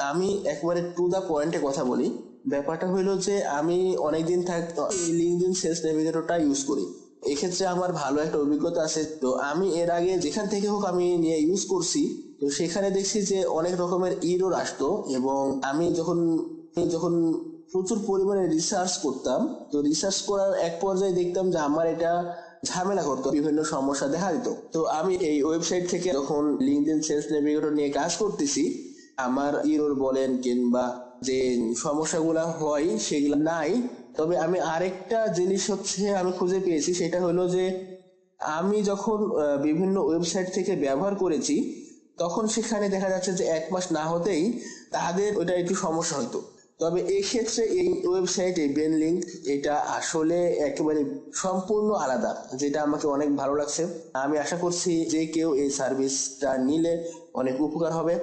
আমি একবারে to the পয়েন্টে কথা বলি। ব্যাপারটা হইলো যে আমি অনেকদিন এই লিঙ্কডইন সেলস নেভিগেটরটা ইউজ করি। এক্ষেত্রে আমার ভালো একটা অভিজ্ঞতা আছে। তো আমি এর আগে যেখান থেকে হোক আমি নিয়ে ইউজ করছি, তো সেখানে দেখছি যে অনেক রকমের ইরর আসতো। এবং আমি যখন প্রচুর পরিমাণে রিসার্চ করতাম, তো রিসার্চ করার এক পর্যায়ে দেখতাম যে আমার এটা ঝামেলা করতো, বিভিন্ন সমস্যা দেখা দিত। তো আমি এই ওয়েবসাইট থেকে যখন লিঙ্কডইন সেলস নেভিগেটর নিয়ে কাজ করতেছি, আমার ইরর বলেন কিংবা যে সমস্যাগুলা হয় সেগুলা নাই। তবে আমি আরেকটা জিনিস আমি খুঁজে পেয়েছি, সেটা হলো যে আমি যখন বিভিন্ন ওয়েবসাইট থেকে ব্যবহার করেছি, তখন সেখানে দেখা যাচ্ছে যে 1 মাস না হতেই তাদের ওটা একটু সমস্যা হতো। তবে এই ক্ষেত্রে এই ওয়েবসাইট এই বেনলিঙ্ক এটা আসলে একেবারে সম্পূর্ণ আলাদা, যেটা আমাকে অনেক ভালো লাগছে। আমি আশা করছি যে কেউ এই সার্ভিসটা নিলে অনেক উপকার হবে।